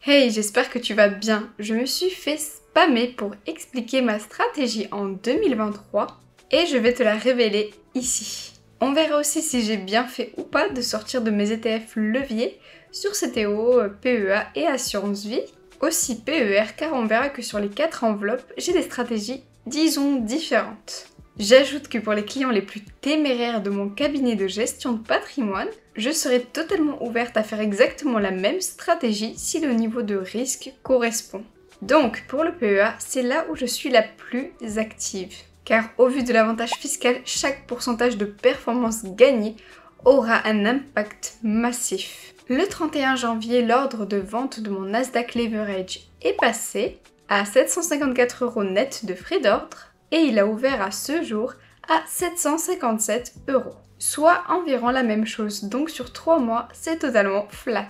Hey, j'espère que tu vas bien. Je me suis fait spammer pour expliquer ma stratégie en 2023 et je vais te la révéler ici. On verra aussi si j'ai bien fait ou pas de sortir de mes ETF leviers sur CTO, PEA et Assurance Vie, aussi PER, car on verra que sur les 4 enveloppes, j'ai des stratégies, disons, différentes. J'ajoute que pour les clients les plus téméraires de mon cabinet de gestion de patrimoine, je serai totalement ouverte à faire exactement la même stratégie si le niveau de risque correspond. Donc pour le PEA, c'est là où je suis la plus active. Car au vu de l'avantage fiscal, chaque pourcentage de performance gagnée aura un impact massif. Le 31 janvier, l'ordre de vente de mon Nasdaq Leverage est passé à 754 € net de frais d'ordre et il a ouvert à ce jour à 757 €. Soit environ la même chose, donc sur 3 mois, c'est totalement flat.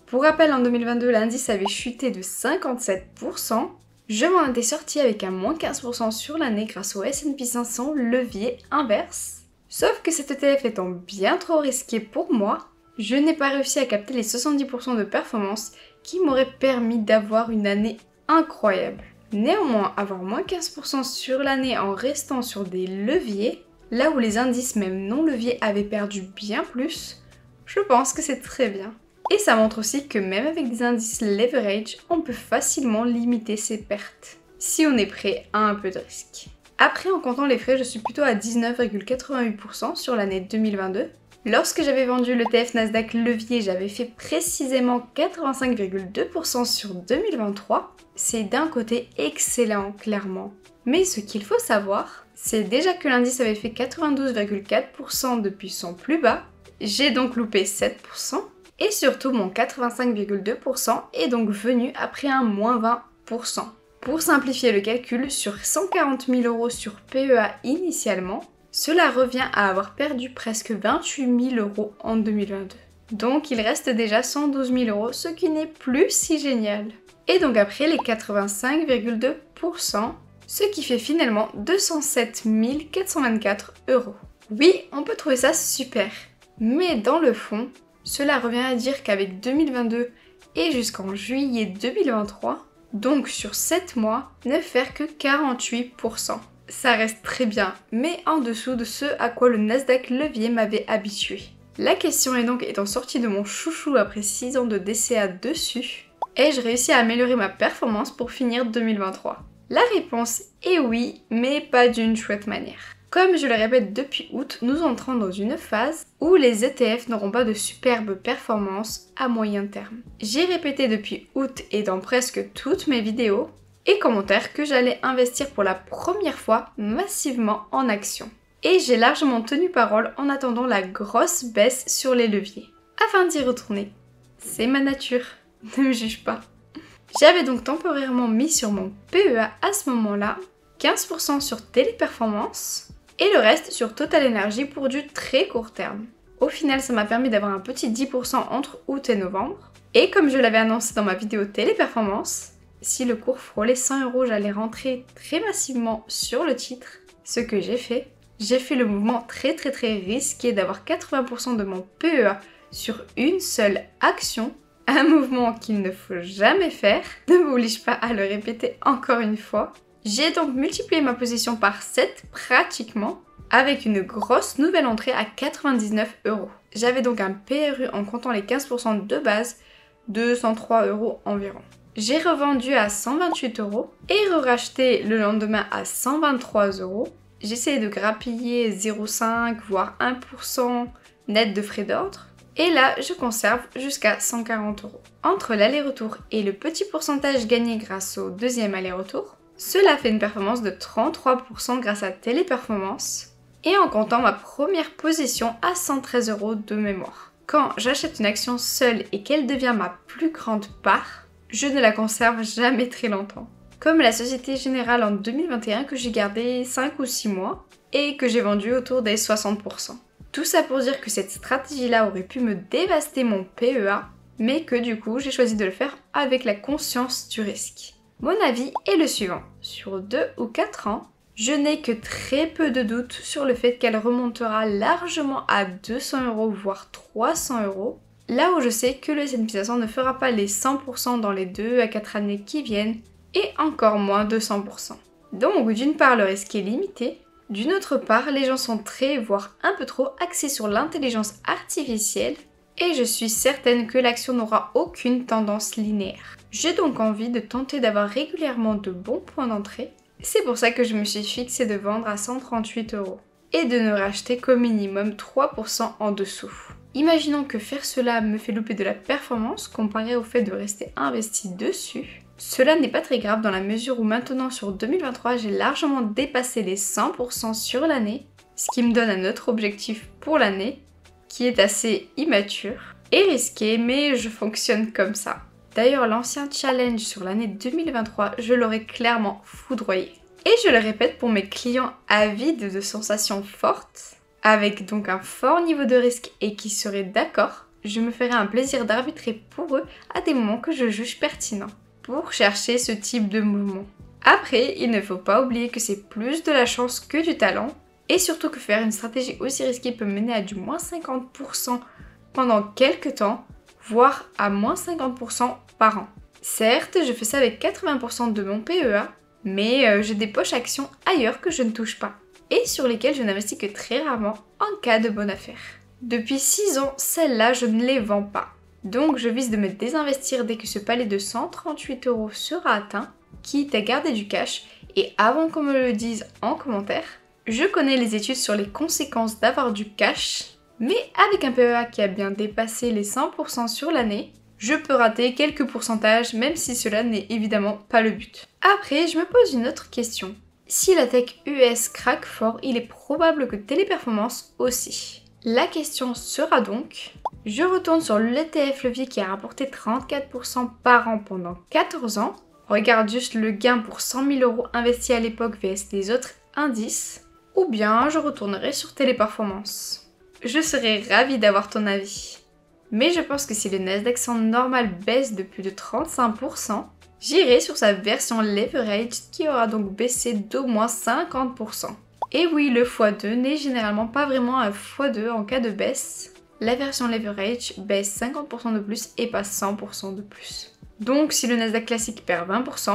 Pour rappel, en 2022, l'indice avait chuté de 57%. Je m'en étais sortie avec un moins 15% sur l'année grâce au S&P 500 levier inverse. Sauf que cet ETF étant bien trop risqué pour moi, je n'ai pas réussi à capter les 70% de performance qui m'auraient permis d'avoir une année incroyable. Néanmoins, avoir moins 15% sur l'année en restant sur des leviers, là où les indices même non leviers avaient perdu bien plus, je pense que c'est très bien. Et ça montre aussi que même avec des indices leverage, on peut facilement limiter ses pertes, si on est prêt à un peu de risque. Après, en comptant les frais, je suis plutôt à 19,88% sur l'année 2022. Lorsque j'avais vendu l'ETF Nasdaq levier, j'avais fait précisément 85,2% sur 2023. C'est d'un côté excellent, clairement. Mais ce qu'il faut savoir, c'est déjà que l'indice avait fait 92,4% depuis son plus bas, j'ai donc loupé 7%, et surtout mon 85,2% est donc venu après un moins 20%. Pour simplifier le calcul, sur 140 000 € sur PEA initialement, cela revient à avoir perdu presque 28 000 € en 2022. Donc il reste déjà 112 000 €, ce qui n'est plus si génial. Et donc après les 85,2%, ce qui fait finalement 207 424 €. Oui, on peut trouver ça super, mais dans le fond, cela revient à dire qu'avec 2022 et jusqu'en juillet 2023, donc sur 7 mois, ne faire que 48%. Ça reste très bien, mais en dessous de ce à quoi le Nasdaq levier m'avait habitué. La question est donc, étant sortie de mon chouchou après 6 ans de DCA dessus, ai-je réussi à améliorer ma performance pour finir 2023 ? La réponse est oui, mais pas d'une chouette manière. Comme je le répète depuis août, nous entrons dans une phase où les ETF n'auront pas de superbes performances à moyen terme. J'ai répété depuis août et dans presque toutes mes vidéos et commentaires que j'allais investir pour la première fois massivement en actions. Et j'ai largement tenu parole en attendant la grosse baisse sur les leviers, afin d'y retourner. C'est ma nature, ne me juge pas. J'avais donc temporairement mis sur mon PEA à ce moment-là 15% sur Téléperformance et le reste sur Total Energy pour du très court terme. Au final, ça m'a permis d'avoir un petit 10% entre août et novembre. Et comme je l'avais annoncé dans ma vidéo Téléperformance, si le cours frôlait 100 €, j'allais rentrer très massivement sur le titre. Ce que j'ai fait. J'ai fait le mouvement très risqué d'avoir 80% de mon PEA sur une seule action. Un mouvement qu'il ne faut jamais faire, ne m'oblige pas à le répéter encore une fois. J'ai donc multiplié ma position par 7 pratiquement, avec une grosse nouvelle entrée à 99 €. J'avais donc un PRU en comptant les 15% de base de 103 € environ. J'ai revendu à 128 € et re-racheté le lendemain à 123 €. J'essayais de grappiller 0,5 voire 1% net de frais d'ordre. Et là, je conserve jusqu'à 140 €. Entre l'aller-retour et le petit pourcentage gagné grâce au deuxième aller-retour, cela fait une performance de 33% grâce à Téléperformance et en comptant ma première position à 113 € de mémoire. Quand j'achète une action seule et qu'elle devient ma plus grande part, je ne la conserve jamais très longtemps. Comme la Société Générale en 2021 que j'ai gardé 5 ou 6 mois et que j'ai vendu autour des 60%. Tout ça pour dire que cette stratégie-là aurait pu me dévaster mon PEA, mais que du coup j'ai choisi de le faire avec la conscience du risque. Mon avis est le suivant. Sur 2 ou 4 ans, je n'ai que très peu de doutes sur le fait qu'elle remontera largement à 200 € voire 300 €, Là où je sais que le S&P 500 ne fera pas les 100% dans les 2 à 4 années qui viennent, et encore moins de 100%. Donc d'une part le risque est limité, d'une autre part les gens sont très, voire un peu trop axés sur l'intelligence artificielle, et je suis certaine que l'action n'aura aucune tendance linéaire. J'ai donc envie de tenter d'avoir régulièrement de bons points d'entrée, c'est pour ça que je me suis fixé de vendre à 138 € et de ne racheter qu'au minimum 3% en dessous. Imaginons que faire cela me fait louper de la performance comparé au fait de rester investi dessus. Cela n'est pas très grave dans la mesure où maintenant sur 2023 j'ai largement dépassé les 100% sur l'année, ce qui me donne un autre objectif pour l'année, qui est assez immature et risqué, mais je fonctionne comme ça. D'ailleurs, l'ancien challenge sur l'année 2023, je l'aurais clairement foudroyé. Et je le répète pour mes clients avides de sensations fortes, avec donc un fort niveau de risque et qui seraient d'accord, je me ferai un plaisir d'arbitrer pour eux à des moments que je juge pertinents, pour chercher ce type de mouvement. Après, il ne faut pas oublier que c'est plus de la chance que du talent, et surtout que faire une stratégie aussi risquée peut mener à du moins 50% pendant quelques temps, voire à moins 50% par an. Certes, je fais ça avec 80% de mon PEA, mais j'ai des poches actions ailleurs que je ne touche pas, et sur lesquelles je n'investis que très rarement en cas de bonne affaire. Depuis 6 ans, celles-là, je ne les vends pas. Donc je vise de me désinvestir dès que ce palier de 138 € sera atteint, quitte à garder du cash, et avant qu'on me le dise en commentaire, je connais les études sur les conséquences d'avoir du cash, mais avec un PEA qui a bien dépassé les 100% sur l'année, je peux rater quelques pourcentages même si cela n'est évidemment pas le but. Après, je me pose une autre question. Si la tech US craque fort, il est probable que Téléperformance aussi. La question sera donc, je retourne sur l'ETF levier qui a rapporté 34% par an pendant 14 ans, regarde juste le gain pour 100 000 € investis à l'époque vs les autres indices, ou bien je retournerai sur Téléperformance. Je serais ravie d'avoir ton avis. Mais je pense que si le Nasdaq 100 normal baisse de plus de 35%, j'irai sur sa version leverage qui aura donc baissé d'au moins 50%. Et oui, le x2 n'est généralement pas vraiment un x2 en cas de baisse. La version leverage baisse 50% de plus et pas 100% de plus. Donc si le Nasdaq classique perd 20%,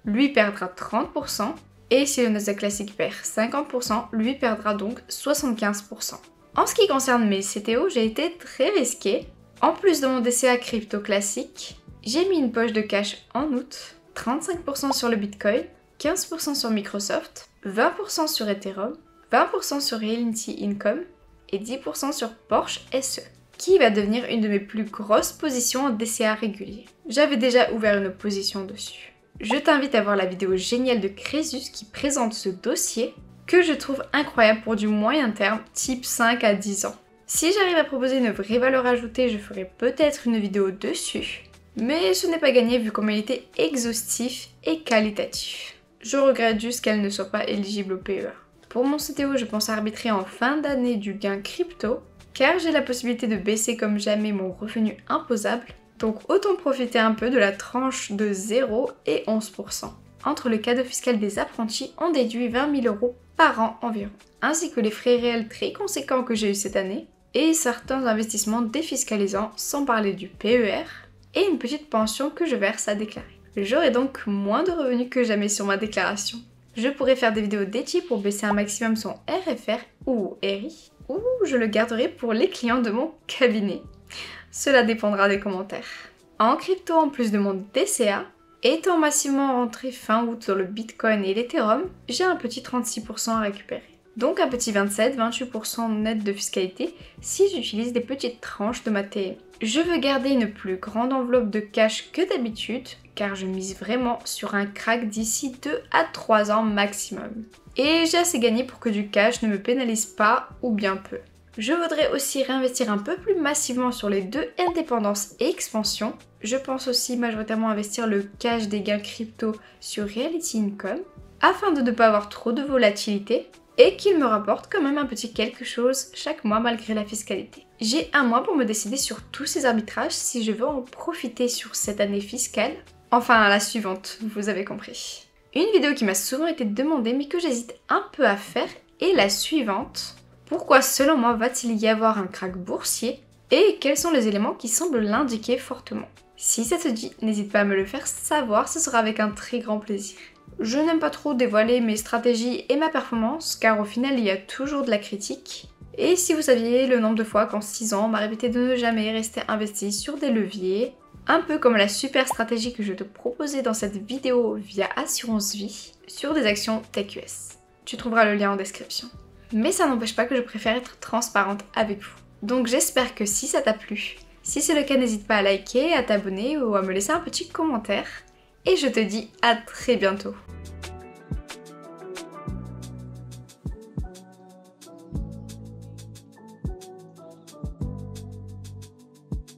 lui perdra 30%. Et si le Nasdaq classique perd 50%, lui perdra donc 75%. En ce qui concerne mes CTO, j'ai été très risquée. En plus de mon DCA crypto classique, j'ai mis une poche de cash en août, 35% sur le Bitcoin, 15% sur Microsoft, 20% sur Ethereum, 20% sur Realty Income et 10% sur Porsche SE, qui va devenir une de mes plus grosses positions en DCA régulier. J'avais déjà ouvert une position dessus. Je t'invite à voir la vidéo géniale de Crésus qui présente ce dossier que je trouve incroyable pour du moyen terme, type 5 à 10 ans. Si j'arrive à proposer une vraie valeur ajoutée, je ferai peut-être une vidéo dessus, mais ce n'est pas gagné vu comment il était exhaustif et qualitatif. Je regrette juste qu'elle ne soit pas éligible au PEA. Pour mon CTO, je pense arbitrer en fin d'année du gain crypto, car j'ai la possibilité de baisser comme jamais mon revenu imposable, donc autant profiter un peu de la tranche de 0 et 11%. Entre le cadeau fiscal des apprentis, on déduit 20 000 € par an environ, ainsi que les frais réels très conséquents que j'ai eu cette année, et certains investissements défiscalisants, sans parler du PER, et une petite pension que je verse à déclarer. J'aurai donc moins de revenus que jamais sur ma déclaration. Je pourrais faire des vidéos dédiées pour baisser un maximum son RFR ou RI, ou je le garderai pour les clients de mon cabinet. Cela dépendra des commentaires. En crypto, en plus de mon DCA, étant massivement rentré fin août sur le Bitcoin et l'Ethereum, j'ai un petit 36% à récupérer. Donc un petit 27-28% net de fiscalité si j'utilise des petites tranches de ma TM. Je veux garder une plus grande enveloppe de cash que d'habitude, car je mise vraiment sur un crack d'ici 2 à 3 ans maximum. Et j'ai assez gagné pour que du cash ne me pénalise pas ou bien peu. Je voudrais aussi réinvestir un peu plus massivement sur les deux indépendances et expansion. Je pense aussi majoritairement investir le cash des gains crypto sur Realty Income, afin de ne pas avoir trop de volatilité et qu'il me rapporte quand même un petit quelque chose chaque mois malgré la fiscalité. J'ai un mois pour me décider sur tous ces arbitrages si je veux en profiter sur cette année fiscale, enfin la suivante, vous avez compris. Une vidéo qui m'a souvent été demandée mais que j'hésite un peu à faire est la suivante. Pourquoi selon moi va-t-il y avoir un krach boursier et quels sont les éléments qui semblent l'indiquer fortement. Si ça te dit, n'hésite pas à me le faire savoir, ce sera avec un très grand plaisir. Je n'aime pas trop dévoiler mes stratégies et ma performance, car au final il y a toujours de la critique. Et si vous saviez le nombre de fois qu'en 6 ans on m'a répété de ne jamais rester investi sur des leviers, un peu comme la super stratégie que je te proposais dans cette vidéo via Assurance Vie, sur des actions TechUS. Tu trouveras le lien en description. Mais ça n'empêche pas que je préfère être transparente avec vous. Donc j'espère que si ça t'a plu, si c'est le cas n'hésite pas à liker, à t'abonner ou à me laisser un petit commentaire. Et je te dis à très bientôt.